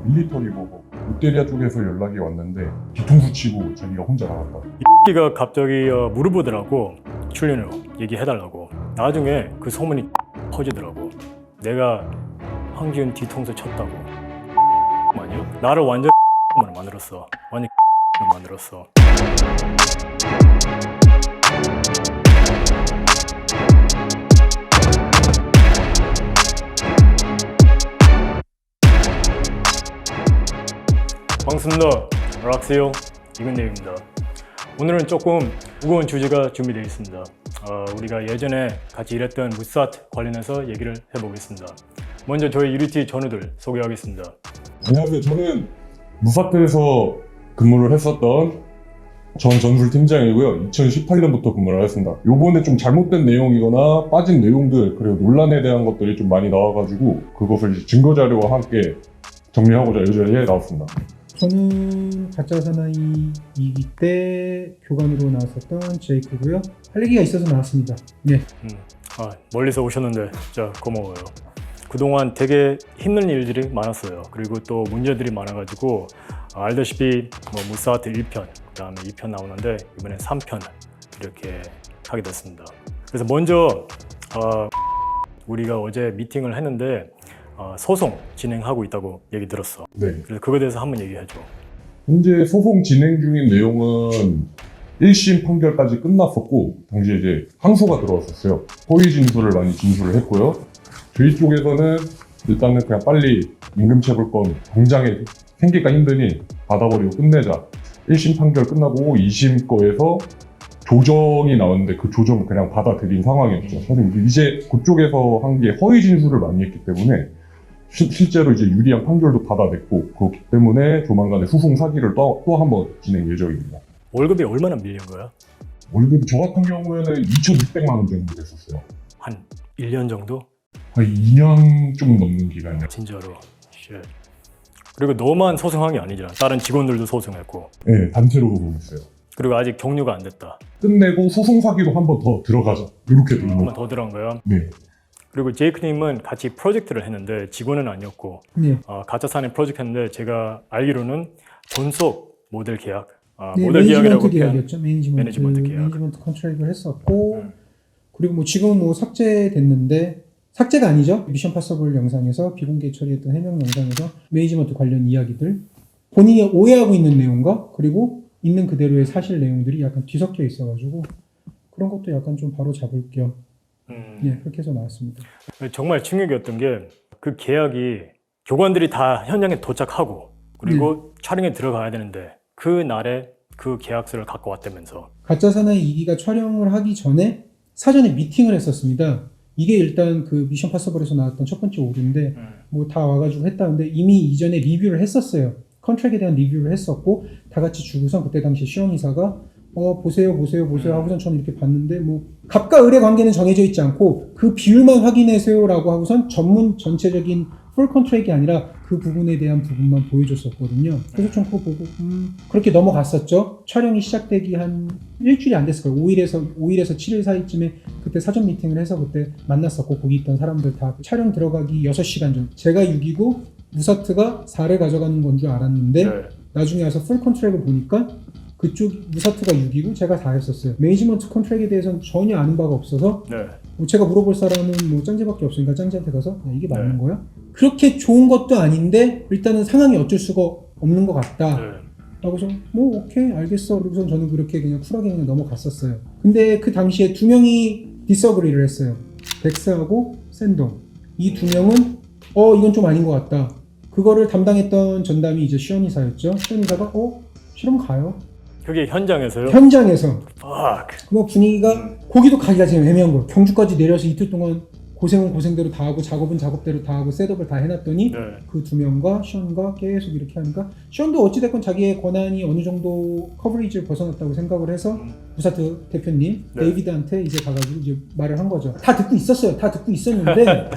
밀리터리 보고 롯데리아 쪽에서 연락이 왔는데 뒤통수 치고 자기가 혼자 나갔다. 이가 갑자기 물어보더라고. 출연료 얘기해달라고. 나중에 그 소문이 퍼지더라고. 내가 황지훈 뒤통수 쳤다고. 아니요? 나를 완전 만들었어. 완전 만들었어. 반갑습니다. 락스요 이근대입니다. 오늘은 조금 무거운 주제가 준비되어 있습니다. 우리가 예전에 같이 일했던 무사트 관련해서 얘기를 해보겠습니다. 먼저 저희 유리티 전우들 소개하겠습니다. 안녕하세요. 저는 무사트에서 근무를 했었던 전 전술 팀장이고요. 2018년부터 근무를 했습니다. 요번에 좀 잘못된 내용이거나 빠진 내용들 그리고 논란에 대한 것들이 좀 많이 나와가지고 그것을 이제 증거자료와 함께 정리하고자 이 자리에 나왔습니다. 저는 가짜 사나이 2기 때 교관으로 나왔었던 제이크고요. 할 얘기가 있어서 나왔습니다. 네. 멀리서 오셨는데 진짜 고마워요. 그동안 되게 힘든 일들이 많았어요. 그리고 또 문제들이 많아가지고 알다시피 무사트 1편, 그 다음에 2편 나오는데 이번에 3편 이렇게 하게 됐습니다. 그래서 먼저 우리가 어제 미팅을 했는데 소송 진행하고 있다고 얘기 들었어. 네. 그래서 그거에 대해서 한번 얘기해줘. 현재 소송 진행 중인 내용은 1심 판결까지 끝났었고 당시에 이제 항소가 들어왔었어요. 허위 진술을 많이 진술을 했고요. 저희 쪽에서는 일단은 그냥 빨리 임금체불권 당장에 생기기가 힘드니 받아버리고 끝내자. 1심 판결 끝나고 2심 거에서 조정이 나왔는데 그 조정을 그냥 받아들인 상황이었죠. 사실 이제 그쪽에서 한 게 허위 진술을 많이 했기 때문에 실제로 이제 유리한 판결도 받아냈고 그렇기 때문에 조만간에 소송 사기를 또 한 번 진행 예정입니다. 월급이 얼마나 밀린 거야? 월급이 저 같은 경우에는 2,600만 원 정도 됐었어요. 한 1년 정도? 거의 2년 좀 넘는 기간이요. 진짜로. 쉣. 그리고 너만 소송한 게 아니잖아. 다른 직원들도 소송했고. 네, 단체로 소송했어요. 그리고 아직 격려가 안 됐다. 끝내고 소송 사기로 한 번 더 들어가자. 이렇게 된 한 거. 번 더 들어간 거야. 네. 그리고 제이크님은 같이 프로젝트를 했는데 직원은 아니었고 네. 가짜 사내 프로젝트 했는데 제가 알기로는 존속 모델 계약, 네, 모델 계약이라고 매니지먼트 계약이었죠. 매니지먼트 계약. 매니지먼트 컨트랙을 했었고 그리고 지금은 삭제됐는데 삭제가 아니죠. 미션 파서블 영상에서 비공개 처리했던 해명 영상에서 매니지먼트 관련 이야기들 본인이 오해하고 있는 내용과 그리고 있는 그대로의 사실 내용들이 약간 뒤섞여 있어가지고 그런 것도 약간 좀 바로 잡을 겸 네, 그렇게 해서 나왔습니다. 정말 충격이었던 게 그 계약이 교관들이 다 현장에 도착하고 그리고 촬영에 들어가야 되는데 그 날에 그 계약서를 갖고 왔다면서. 가짜 사나이 2기가 촬영을 하기 전에 사전에 미팅을 했었습니다. 이게 일단 그 미션 파서블에서 나왔던 첫 번째 오류인데 뭐 다 와가지고 했다는데 이미 이전에 리뷰를 했었어요. 컨트랙에 대한 리뷰를 했었고 다 같이 주고선 그때 당시 시험이사가 보세요 하고선 저는 이렇게 봤는데 뭐 갑과 을의 관계는 정해져 있지 않고 그 비율만 확인해세요라고 하고선 전체적인 풀 컨트랙이 아니라 그 부분에 대한 부분만 보여줬었거든요. 그래서 좀 그거 보고 그렇게 넘어갔었죠. 촬영이 시작되기 한 일주일이 안 됐을 거예요. 5일에서 7일 사이쯤에 그때 사전 미팅을 해서 그때 만났었고 거기 있던 사람들 다 촬영 들어가기 6시간 전. 제가 6이고 무사트가 4를 가져가는 건 줄 알았는데 나중에 와서 풀 컨트랙을 보니까 그쪽 무사트가 6이고 제가 4였었어요. 매니지먼트 컨트랙에 대해서는 전혀 아는 바가 없어서 뭐 제가 물어볼 사람은 뭐 짱제밖에 없으니까 짱제한테 가서 야, 이게 맞는 거야? 그렇게 좋은 것도 아닌데 일단은 상황이 어쩔 수가 없는 것 같다. 라고서 뭐 오케이 알겠어. 그러고선 저는 그렇게 그냥 쿨하게 그냥 넘어갔었어요. 근데 그 당시에 두 명이 디서그리를 했어요. 덱스하고 샌동. 이 두 명은 이건 좀 아닌 것 같다. 그거를 담당했던 전담이 이제 시연이사였죠. 시연이사가 실험 가요. 그게 현장에서요? 현장에서. Fuck. 뭐 분위기가 거기도 가기가 지금 애매한 거예요. 경주까지 내려서 이틀 동안 고생은 고생대로 다 하고 작업은 작업대로 다 하고 셋업을 다 해놨더니 그 두 명과 시언과 계속 이렇게 하니까 시언도 어찌됐건 자기의 권한이 어느 정도 커버리지를 벗어났다고 생각을 해서 무사트 대표님 데이비드한테 이제 가가지고 이제 말을 한 거죠. 다 듣고 있었어요. 다 듣고 있었는데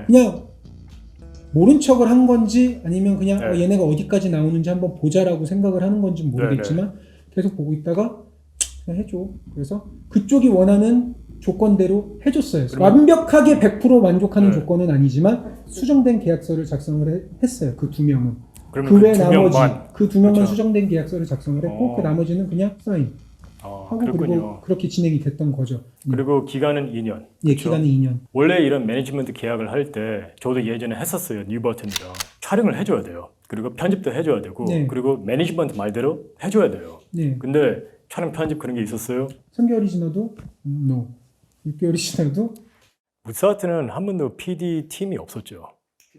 그냥 모른 척을 한 건지 아니면 그냥 얘네가 어디까지 나오는지 한번 보자라고 생각을 하는 건지 모르겠지만 계속 보고 있다가 그냥 해줘. 그래서 그쪽이 원하는 조건대로 해줬어요. 그러면- 완벽하게 100% 만족하는 네. 조건은 아니지만 수정된 계약서를 작성을 했어요. 그 2명은. 그러면 그 외 그 두 나머지 명만. 그 2명만 그렇죠. 수정된 계약서를 작성을 했고 어. 그 나머지는 그냥 사인 하고 그렇군요. 그리고 그렇게 진행이 됐던 거죠. 그리고 기간은 2년. 예, 그렇죠? 기간은 2년. 원래 이런 매니지먼트 계약을 할 때 저도 예전에 했었어요. 뉴버튼이랑 촬영을 해줘야 돼요. 그리고 편집도 해줘야 되고 네. 그리고 매니지먼트 말대로 해줘야 돼요. 네. 근데 촬영 편집 그런 게 있었어요. 3개월이 지나도 no. 6개월이 지나도 무사트는 한 번도 PD 팀이 없었죠.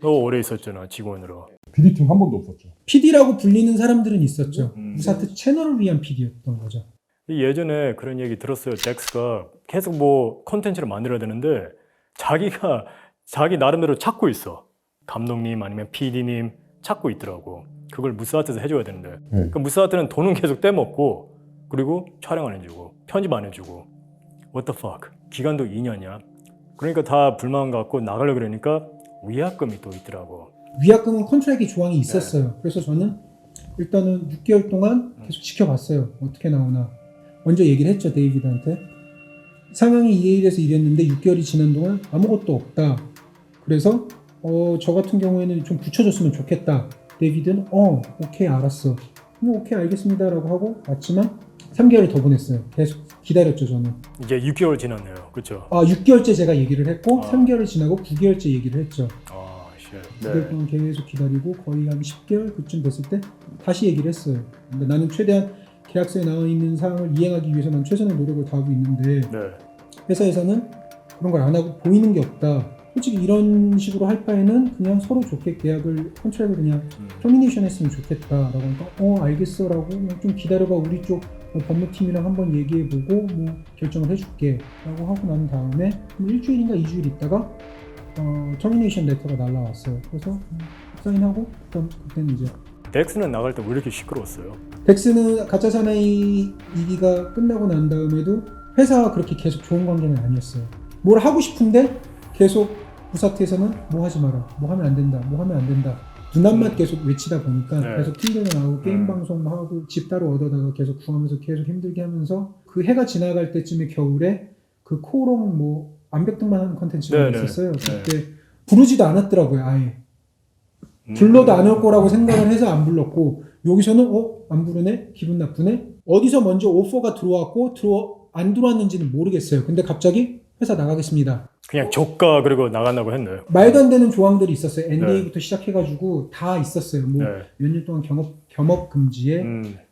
너무 오래 있었잖아 직원으로. PD팀 한 번도 없었죠. PD라고 불리는 사람들은 있었죠. 음. 무사트 채널을 위한 PD였던 거죠. 예전에 그런 얘기 들었어요. 덱스가 계속 뭐 콘텐츠를 만들어야 되는데 자기가 자기 나름대로 찾고 있어. 감독님 아니면 PD님 찾고 있더라고. 그걸 무사트에서 해줘야 되는데 네. 그 무사트는 돈은 계속 떼먹고 그리고 촬영 안 해주고 편집 안 해주고 What the fuck. 기간도 2년이야. 그러니까 다 불만 갖고 나가려고 그러니까 위약금이 또 있더라고. 위약금은 컨트랙에 조항이 있었어요. 그래서 저는 일단은 6개월 동안 계속 지켜봤어요. 어떻게 나오나. 먼저 얘기를 했죠, 데이비드한테. 상황이 이래서 이랬는데 6개월이 지난 동안 아무것도 없다. 그래서 저 같은 경우에는 좀 붙여줬으면 좋겠다. 데이비드는 오케이 알았어. 오케이 알겠습니다 라고 하고 왔지만 3개월을 더 보냈어요. 계속 기다렸죠 저는. 이제 6개월 지났네요. 그렇죠? 6개월째 제가 얘기를 했고 아. 3개월을 지나고 9개월째 얘기를 했죠. 쉣. 9개월 동안 계속 기다리고 거의 한 10개월 그쯤 됐을 때 다시 얘기를 했어요. 근데 나는 최대한 계약서에 나와 있는 사항을 이행하기 위해서 난 최선의 노력을 다하고 있는데 네. 회사에서는 그런 걸 안 하고 보이는 게 없다. 솔직히 이런 식으로 할 바에는 그냥 서로 좋게 계약을 컨트랙을 그냥 터미네이션 했으면 좋겠다라고 하니까 알겠어라고 그냥 좀 기다려봐 우리 쪽 법무팀이랑 한번 얘기해보고 뭐 결정을 해줄게 라고 하고 난 다음에 일주일인가 2주일 있다가 터미네이션 레터가 날라왔어요. 그래서 사인하고 그때는 이제 덱스는 나갈 때 왜 이렇게 시끄러웠어요? 덱스는 가짜 사나이 2기가 끝나고 난 다음에도 회사와 그렇게 계속 좋은 관계는 아니었어요. 뭘 하고 싶은데 계속 무사트에서는 뭐 하지 마라, 뭐 하면 안 된다, 뭐 하면 안 된다. 누나만 계속 외치다 보니까 네. 계속 팀들도 나오고 게임 방송 하고 집 따로 얻어다가 계속 구하면서 계속 힘들게 하면서 그 해가 지나갈 때쯤에 겨울에 그 코오롱 뭐 암벽등반 하는 컨텐츠가 네, 있었어요. 네. 그때 부르지도 않았더라고요. 아예 불러도 안 올 거라고 생각을 해서 안 불렀고 여기서는 안 부르네? 기분 나쁘네? 어디서 먼저 오퍼가 들어왔고 안 들어왔는지는 모르겠어요. 근데 갑자기 회사 나가겠습니다. 그냥 조가 그리고 나간다고 했네요. 말도 안 되는 조항들이 있었어요. NDA부터 시작해가지고 다 있었어요. 뭐 네. 몇 년 동안 겸업 금지에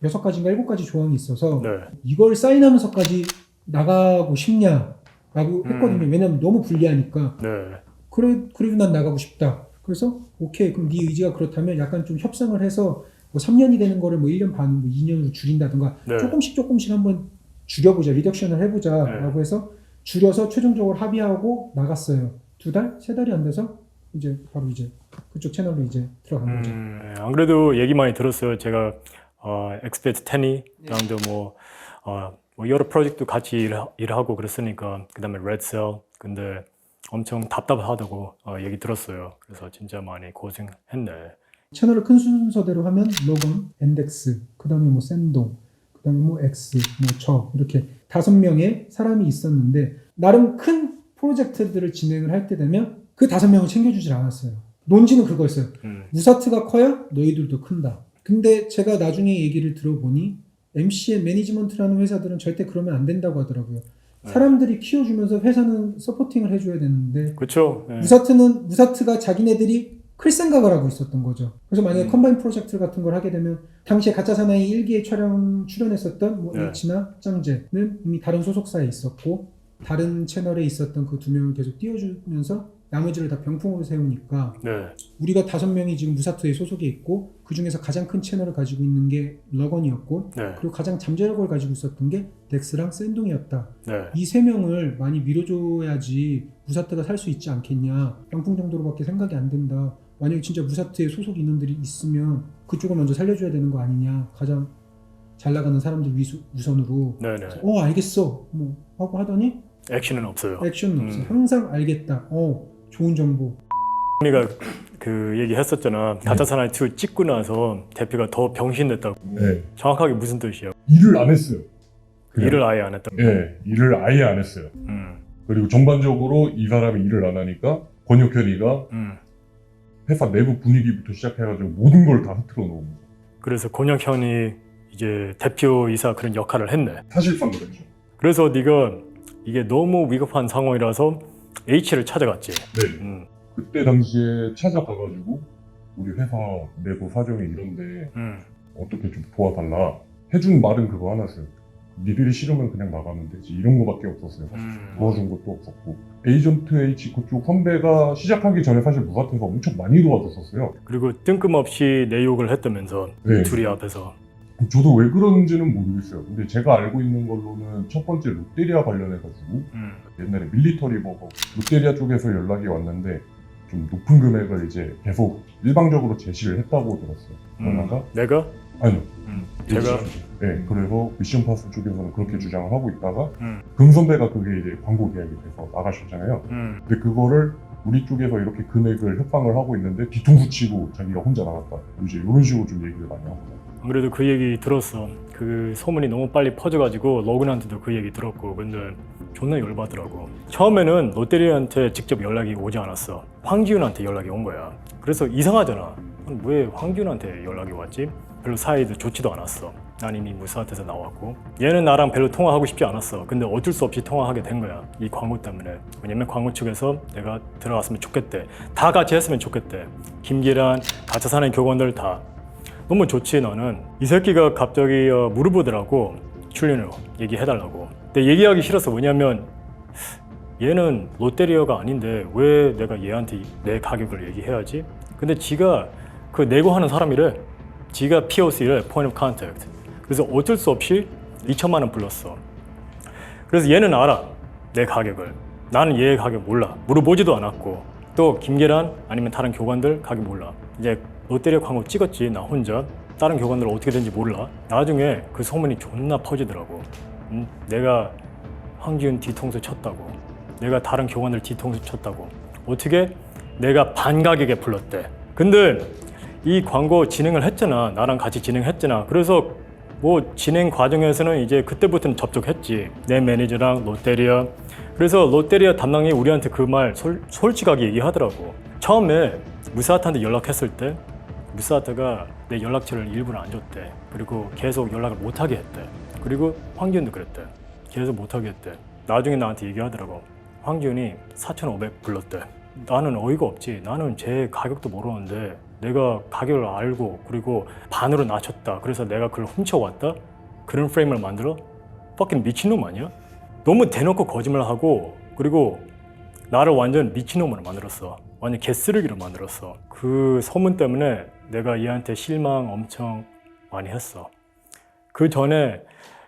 6가지인가 7가지 조항이 있어서 네. 이걸 사인하면서까지 나가고 싶냐라고 했거든요. 왜냐면 너무 불리하니까. 네. 그래도 난 나가고 싶다. 그래서 오케이 그럼 네 의지가 그렇다면 약간 좀 협상을 해서 뭐 3년이 되는 거를 뭐 1년 반, 뭐 2년으로 줄인다든가 네. 조금씩 한번 줄여보자, 리덕션을 해보자 네. 라고 해서 줄여서 최종적으로 합의하고 나갔어요. 2달? 3달이 안 돼서 이제 바로 이제 그쪽 채널로 이제 들어간 거죠. 안 그래도 얘기 많이 들었어요. 제가 엑스페트 테니 그다음에 뭐 여러 프로젝트 같이 일하고 그랬으니까 그다음에 레드셀 근데 엄청 답답하다고 얘기 들었어요. 그래서 진짜 많이 고생했네. 채널을 큰 순서대로 하면 로건, 엔덱스, 그 다음에 뭐 샌동, 그 다음에 뭐 엑스, 뭐 저 이렇게 5명의 사람이 있었는데 나름 큰 프로젝트들을 진행을 할 때 되면 그 5명을 챙겨주질 않았어요. 논지는 그거였어요. 무사트가 커야 너희들도 큰다. 근데 제가 나중에 얘기를 들어보니 MC의 매니지먼트라는 회사들은 절대 그러면 안 된다고 하더라고요. 사람들이 키워주면서 회사는 서포팅을 해줘야 되는데 그렇죠. 네. 무사트가 자기네들이 클 생각을 하고 있었던 거죠. 그래서 만약에 컴바인 프로젝트 같은 걸 하게 되면 당시에 가짜 사나이 1기에 출연했었던 뭐 네. H나 짱제는 이미 다른 소속사에 있었고 다른 채널에 있었던 그 2명을 계속 띄워주면서 나머지를 다 병풍으로 세우니까 네. 우리가 5명이 지금 무사트에 소속에 있고 그 중에서 가장 큰 채널을 가지고 있는 게 러건이었고 네. 그리고 가장 잠재력을 가지고 있었던 게 덱스랑 샌동이었다. 네. 이 3명을 많이 밀어줘야지 무사트가 살 수 있지 않겠냐. 병풍 정도로밖에 생각이 안 된다. 만약에 진짜 무사트에 소속 인원들이 있으면 그쪽을 먼저 살려줘야 되는 거 아니냐. 가장 잘 나가는 사람들 우선으로. 네네. 알겠어. 뭐 하고 하더니 액션은 없어요. 액션은 없어. 항상 알겠다. 좋은 정보. 우리가 그 얘기했었잖아. 가짜 사나이 2 찍고 나서 대표가 더 병신됐다고. 네. 정확하게 무슨 뜻이에요? 일을 안 했어요. 그냥. 일을 아예 안 했다고. 일을 아예 안 했어요. 그리고 전반적으로 이 사람이 일을 안 하니까 권혁현이가 회사 내부 분위기부터 시작해가지고 모든 걸 다 흐트러 놓은 거죠. 그래서 권혁현이 이제 대표이사 그런 역할을 했네. 사실상 그랬죠. 그래서 네가 이게 너무 위급한 상황이라서 H를 찾아갔지. 네. 그때 당시에 찾아가가지고 우리 회사 내부 사정이 이런데 어떻게 좀 도와달라 해준 말은 그거 하나였어요. 니들이 싫으면 그냥 나가면 되지. 이런 거밖에 없었어요. 사실. 도와준 것도 없었고. 에이전트 H 그쪽 선배가 시작하기 전에 사실 무사태에서 엄청 많이 도와줬었어요. 그리고 뜬금없이 내 욕을 했다면서 네. 둘이 앞에서. 저도 왜 그런지는 모르겠어요. 근데 제가 알고 있는 걸로는 첫 번째 롯데리아 관련해가지고 옛날에 밀리터리 버거 롯데리아 쪽에서 연락이 왔는데 좀 높은 금액을 이제 계속 일방적으로 제시를 했다고 들었어요. 그러다가 내가? 아니요. 제가? 네, 그래서 미션 파스 쪽에서는 그렇게 주장을 하고 있다가 금 선배가 그게 이제 광고 계약이 돼서 나가셨잖아요. 근데 그거를 우리 쪽에서 이렇게 금액을 협상을 하고 있는데 뒤통수 치고 자기가 혼자 나갔다. 이제 이런 식으로 좀 얘기를 많이 하고. 안 그래도 그 얘기 들었어. 그 소문이 너무 빨리 퍼져가지고 로그한테도 그 얘기 들었고, 근데 존나 열받더라고. 처음에는 롯데리아한테 직접 연락이 오지 않았어. 황기훈한테 연락이 온 거야. 그래서 이상하잖아. 왜 황기훈한테 연락이 왔지? 별로 사이도 좋지도 않았어. 난 이미 무사한테서 나왔고, 얘는 나랑 별로 통화하고 싶지 않았어. 근데 어쩔 수 없이 통화하게 된 거야, 이 광고 때문에. 왜냐면 광고 측에서 내가 들어갔으면 좋겠대. 다 같이 했으면 좋겠대. 김기란, 같이 사는 교관들 다. 너무 좋지. 나는 이 새끼가 갑자기 물어보더라고, 출연료 얘기해달라고. 근데 얘기하기 싫었어. 왜냐면 얘는 롯데리아가 아닌데 왜 내가 얘한테 내 가격을 얘기해야지? 근데 지가 그 내고 하는 사람이래. 지가 POC래, Point of Contact. 그래서 어쩔 수 없이 2천만 원 불렀어. 그래서 얘는 알아, 내 가격을. 나는 얘 가격 몰라. 물어보지도 않았고. 또 김계란 아니면 다른 교관들 가격 몰라. 이제 롯데리아 광고 찍었지, 나 혼자. 다른 교관들 어떻게 된지 몰라. 나중에 그 소문이 존나 퍼지더라고. 내가 황기훈 뒤통수 쳤다고. 내가 다른 교관들 뒤통수 쳤다고. 어떻게? 내가 반 가격에 불렀대. 근데 이 광고 진행을 했잖아. 나랑 같이 진행했잖아. 그래서 뭐 진행 과정에서는 이제 그때부터는 접촉했지. 내 매니저랑 롯데리아. 그래서 롯데리아 담당이 우리한테 그 말 솔직하게 얘기하더라고. 처음에 무사한테 연락했을 때 무사트가 내 연락처를 일부러 안 줬대. 그리고 계속 연락을 못하게 했대. 그리고 황기훈도 그랬대. 계속 못하게 했대. 나중에 나한테 얘기하더라고. 황기훈이 4,500 불렀대. 나는 어이가 없지. 나는 제 가격도 모르는데 내가 가격을 알고 그리고 반으로 낮췄다. 그래서 내가 그걸 훔쳐왔다? 그런 프레임을 만들어? fucking 미친놈 아니야? 너무 대놓고 거짓말하고 그리고 나를 완전 미친놈으로 만들었어. 완전 개쓰레기로 만들었어. 그 소문 때문에 내가 얘한테 실망 엄청 많이 했어. 그 전에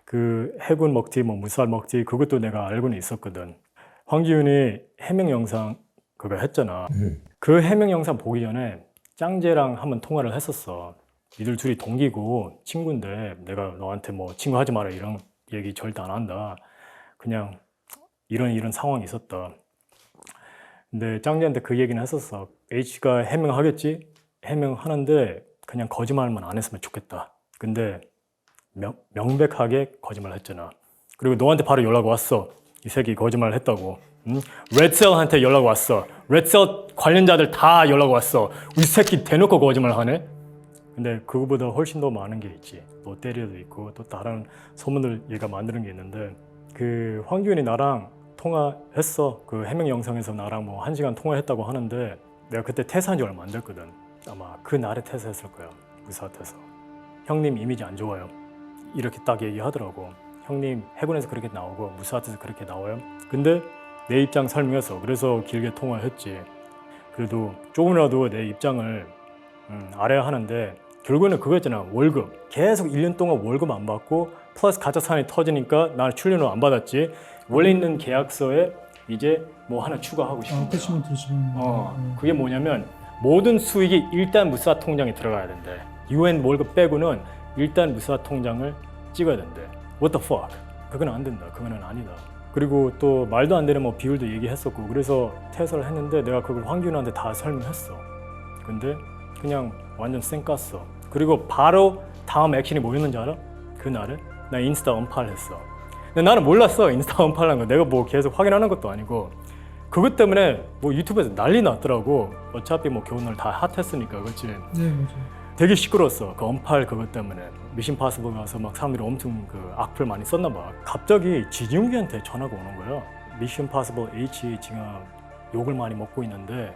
그 해군 먹튀, 뭐 무살 먹튀 그것도 내가 알고는 있었거든. 황기훈이 해명 영상 그거 했잖아. 그 해명 영상 보기 전에 짱제랑 한번 통화를 했었어. 이들 둘이 동기고 친구인데 내가 너한테 뭐 친구 하지 마라 이런 얘기 절대 안 한다. 그냥 이런 상황이 있었다. 근데 짱제한테 그 얘기는 했었어. H가 해명하겠지? 해명하는데 그냥 거짓말만 안 했으면 좋겠다. 근데 명백하게 거짓말 했잖아. 그리고 너한테 바로 연락 왔어. 이 새끼 거짓말 했다고. 응? 레드셀한테 연락 왔어. 레드셀 관련자들 다 연락 왔어. 우리 새끼 대놓고 거짓말 하네? 근데 그거보다 훨씬 더 많은 게 있지. 롯데리아도 있고 또 다른 소문들 얘가 만드는 게 있는데 그 황기훈이 나랑 통화했어. 그 해명 영상에서 나랑 뭐 1시간 통화했다고 하는데 내가 그때 퇴사한 지 얼마 안 됐거든. 아마 그 날에 퇴사했을 거야. 무사태에서. 형님 이미지 안 좋아요. 이렇게 딱 얘기하더라고. 형님 해군에서 그렇게 나오고 무사태에서 그렇게 나와요. 근데 내 입장 설명했어. 그래서 길게 통화했지. 그래도 조금이라도 내 입장을 알아야 하는데 결국에는 그거였잖아. 월급. 계속 1년 동안 월급 안 받고 플러스 가짜 사안이 터지니까 나는 출연료 안 받았지. 원래 있는 계약서에 이제 뭐 하나 추가하고 싶은 거야. 어태치먼트로 지금. 그게 뭐냐면 모든 수익이 일단 무사 통장에 들어가야 된대. UN 월급 빼고는 일단 무사 통장을 찍어야 된대. What the fuck? 그건 안 된다. 그거는 아니다. 그리고 또 말도 안 되는 뭐 비율도 얘기했었고 그래서 퇴사를 했는데 내가 그걸 황기훈한테 다 설명했어. 근데 그냥 완전 쌩 깠어. 그리고 바로 다음 액션이 뭐였는지 알아? 그날에 나 인스타 언팔 했어. 근데 나는 몰랐어 인스타 언팔라는 거. 내가 뭐 계속 확인하는 것도 아니고 그것 때문에 뭐 유튜브에서 난리 났더라고. 어차피 뭐 교훈을 다 핫했으니까 그렇지. 네, 맞아요. 되게 시끄러웠어 그 언팔 그것 때문에. 미션 파서블 가서 막 사람들이 엄청 그 악플 많이 썼나 봐. 갑자기 지중기한테 전화가 오는 거야. 미션 파서블 H 지금 욕을 많이 먹고 있는데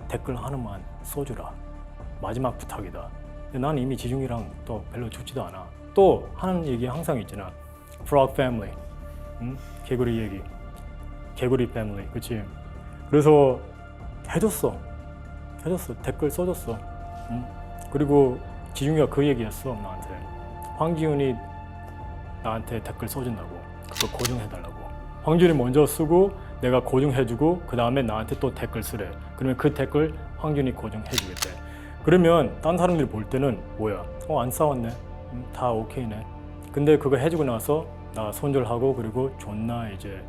댓글 하나만 써주라. 마지막 부탁이다. 근데 난 이미 지중이랑 또 별로 좋지도 않아. 또 하는 얘기 항상 있잖아. Frog Family, 응? 개구리 얘기, 개구리 패밀리, 그치? 그래서 해줬어. 댓글 써줬어. 응? 그리고 지중이가 그 얘기했어 나한테. 황지훈이 나한테 댓글 써준다고. 그거 고정해달라고. 황지훈이 먼저 쓰고 내가 고정해주고 그 다음에 나한테 또 댓글 쓰래. 그러면 그 댓글 황지훈이 고정해주겠대. 그러면 딴 사람들이 볼 때는 뭐야? 안 싸웠네. 다 오케이네. 근데 그거 해주고 나서 나 손절하고 그리고 존나 이제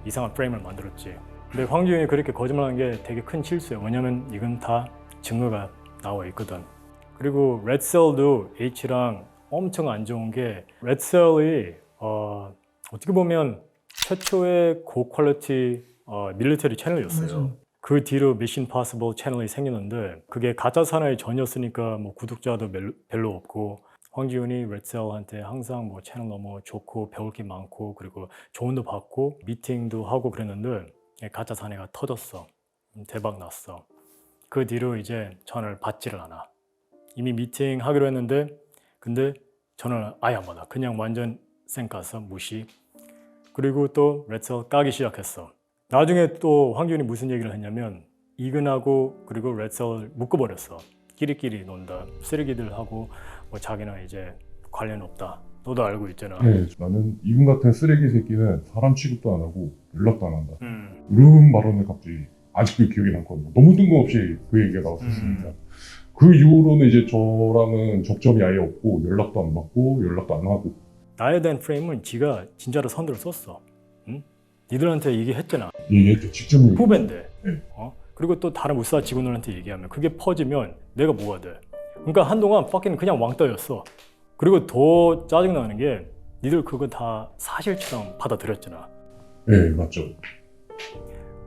이상한 프레임을 만들었지. 근데 황지훈이 그렇게 거짓말한 게 되게 큰 실수야. 왜냐면 이건 다 증거가 나와 있거든. 그리고 레드셀도 H랑 엄청 안 좋은 게 레드셀이 어떻게 보면 최초의 고퀄리티 밀리터리 채널이었어요. 맞아요. 그 뒤로 미션 파서블 채널이 생겼는데 그게 가짜 사나이 전이었으니까 뭐 구독자도 별로 없고 황지훈이 레드셀한테 항상 뭐 채널 너무 좋고 배울 게 많고 그리고 조언도 받고 미팅도 하고 그랬는데 가짜 사나이가 터졌어. 대박 났어. 그 뒤로 이제 전화를 받지를 않아. 이미 미팅 하기로 했는데 근데 전화를 아예 안 받아. 그냥 완전 쌩까서 무시. 그리고 또 레드셀 까기 시작했어. 나중에 또 황지훈이 무슨 얘기를 했냐면 이근하고 그리고 레드셀을 묶어버렸어. 끼리끼리 논다. 쓰레기들하고 뭐 자기는 이제 관련 없다. 너도 알고 있잖아. 네, 나는 이분 같은 쓰레기 새끼는 사람 취급도 안 하고 연락도 안 한다. 이런 발언을 갑자기 아직도 기억이 남거든요. 너무 뜬금없이 그 얘기가 나왔었습니다. 그 이후로는 이제 저랑은 접점이 아예 없고 연락도 안 받고 연락도 안 하고. 나에 대한 프레임은 지가 진짜로 선들을 썼어. 응? 니들한테 얘기했잖아. 얘기했죠. 직접 얘기. 후배인데. 네. 그리고 또 다른 무사 직원들한테 얘기하면 그게 퍼지면 내가 뭐가 돼? 그러니까 한동안 fucking 그냥 왕따였어. 그리고 더 짜증나는 게 니들 그거 다 사실처럼 받아들였잖아. 네, 맞죠.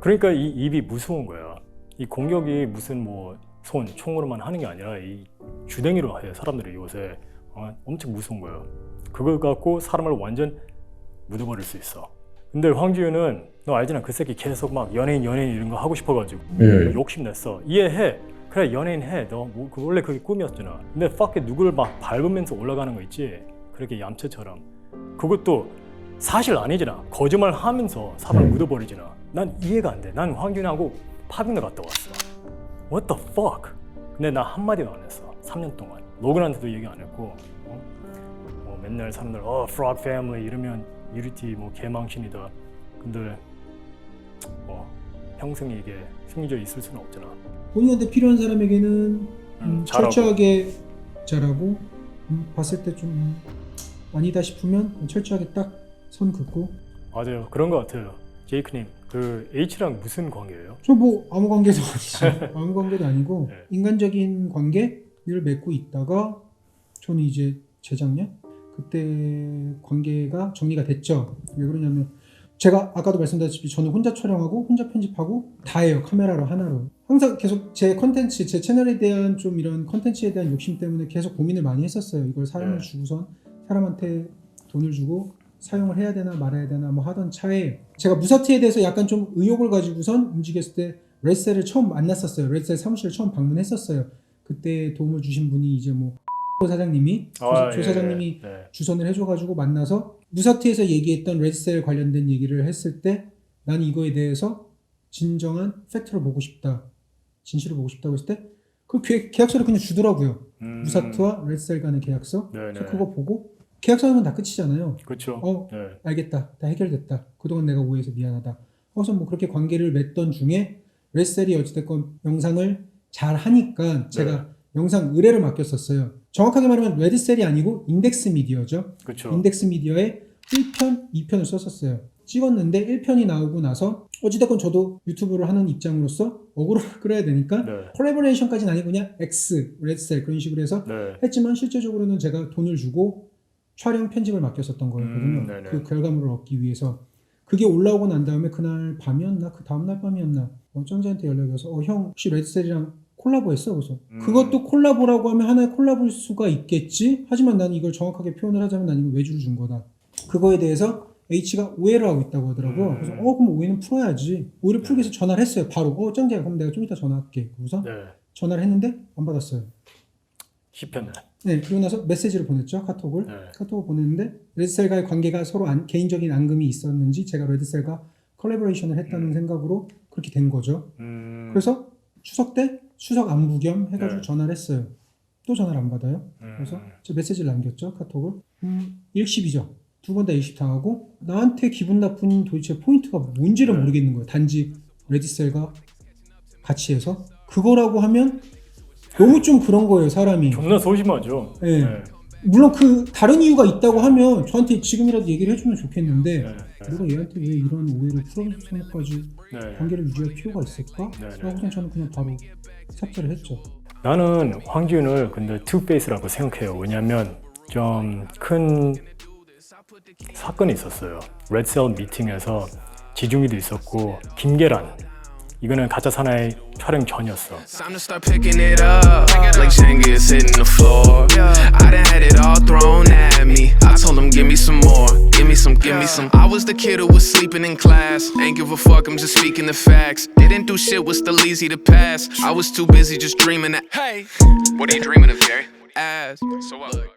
그러니까 이 입이 무서운 거야. 이 공격이 무슨 뭐 총으로만 하는 게 아니라 이 주댕이로 해. 사람들이 요새 엄청 무서운 거야. 그걸 갖고 사람을 완전 묻어버릴 수 있어. 근데 황지윤은 너 알잖아. 그 새끼 계속 막 연예인 이런 거 하고 싶어가지고 네. 욕심냈어. 이해해. 그래 연예인 해. 너 뭐, 원래 그게 꿈이었잖아. 근데 fuck 누구를 막 밟으면서 올라가는 거 있지. 그렇게 얌체처럼. 그것도 사실 아니잖아. 거짓말 하면서 사람을 묻어버리잖아. 난 이해가 안 돼. 난 황지윤하고 파빙을 갔다 왔어. What the fuck? 근데 나 한마디도 안 했어. 3년 동안. 로건한테도 얘기 안 했고 뭐 맨날 사람들 Frog Family 이러면 유리티 뭐 개망신이다. 근데 뭐 평생 이게 승리져 있을 수는 없잖아. 본인한테 필요한 사람에게는 잘하고. 철저하게 잘하고 봤을 때 좀 아니다 싶으면 철저하게 딱 선 긋고. 맞아요. 그런 것 같아요. 제이크님 그 H랑 무슨 관계예요? 저 뭐 아무 관계도 아니죠. 아무 관계도 아니고 네. 인간적인 관계를 맺고 있다가 저는 이제 재작년 그때 관계가 정리가 됐죠. 왜 그러냐면 제가 아까도 말씀드렸다시피 저는 혼자 촬영하고 혼자 편집하고 다 해요. 카메라로 하나로. 항상 계속 제 컨텐츠, 제 채널에 대한 좀 이런 컨텐츠에 대한 욕심 때문에 계속 고민을 많이 했었어요. 이걸 사람을 주고선 사람한테 돈을 주고 사용을 해야 되나 말아야 되나 뭐 하던 차에 제가 무사티에 대해서 약간 좀 의욕을 가지고선 움직였을 때 레드셀을 처음 만났었어요. 레드셀 사무실을 처음 방문했었어요. 그때 도움을 주신 분이 이제 뭐 사장님이 조 사장님이 네. 주선을 해줘가지고 만나서 무사티에서 얘기했던 레드셀 관련된 얘기를 했을 때 난 이거에 대해서 진정한 팩트를 보고 싶다, 진실을 보고 싶다고 했을 때 그 계약서를 그냥 주더라고요. 무사티와 레드셀 간의 계약서. 그래서 그거 보고 계약서는 다 끝이잖아요. 그렇죠. 네. 알겠다, 다 해결됐다. 그동안 내가 오해해서 미안하다. 그래서 뭐 그렇게 관계를 맺던 중에 레드셀이 어찌됐건 영상을 잘 하니까 제가 영상 의뢰를 맡겼었어요. 정확하게 말하면 레드셀이 아니고 인덱스 미디어죠. 그렇죠. 인덱스 미디어에 1편, 2편을 썼었어요. 찍었는데 1편이 나오고 나서 어찌됐건 저도 유튜브를 하는 입장으로서 어그로를 끌어야 되니까 콜라보레이션까지는 아니고 그냥 X, 레드셀 그런 식으로 해서 했지만 실제적으로는 제가 돈을 주고 촬영 편집을 맡겼었던 거였거든요. 네네. 그 결과물을 얻기 위해서. 그게 올라오고 난 다음에 그날 밤이었나 그 다음날 밤이었나 정재한테 연락이 와서 형 혹시 레드셀이랑 콜라보했어? 그래서 그것도 콜라보라고 하면 하나의 콜라보일 수가 있겠지? 하지만 나는 이걸 정확하게 표현을 하자면 난 이거 외주를 준 거다. 그거에 대해서 H가 오해를 하고 있다고 하더라고요. 그래서 그럼 오해는 풀어야지. 오해를 풀기 위해서 전화를 했어요. 바로 정재야 그럼 내가 좀 이따 전화할게. 그래서 네. 전화를 했는데 안 받았어요. 씹혔네. 네, 그리고 나서 메시지를 보냈죠. 카톡을. 네. 카톡을 보냈는데 레드셀과의 관계가 서로 개인적인 앙금이 있었는지 제가 레드셀과 콜라보레이션을 했다는 생각으로 그렇게 된 거죠. 그래서 추석 때 추석 안부 겸 해가지고 네. 전화를 했어요. 또 전화를 안 받아요. 그래서 저 메시지를 남겼죠. 카톡을. 일십이죠. 두 번 다 일십 당하고 나한테 기분 나쁜 도대체 포인트가 뭔지를 네. 모르겠는 거예요. 단지 레드셀과 같이 해서 그거라고 하면 너무 좀 그런 거예요. 사람이. 존나 소심하죠. 네. 네. 물론 그 다른 이유가 있다고 하면 저한테 지금이라도 얘기를 해주면 좋겠는데 네. 내가 얘한테 왜 이런 오해를 풀어서까지 네. 관계를 유지할 필요가 있을까? 네. 라고선 저는 그냥 바로 삭제를 했죠. 나는 황지윤을 근데 투페이스라고 생각해요. 왜냐하면 좀 큰 사건이 있었어요. 레드셀 미팅에서 지중이도 있었고 김계란 이거는 가짜 사나이 촬영 전이었어. Time to start picking it up, like Jenga is hitting the floor. I done had it all thrown at me. I told them, give me some more, give me some, give me some. I was the kid who was sleeping in class. Ain't give a fuck, I'm just speaking the facts. Didn't do shit, was still easy to pass. I was too busy just dreaming that. Hey, what are you dreaming of, Gary? Ass. So what?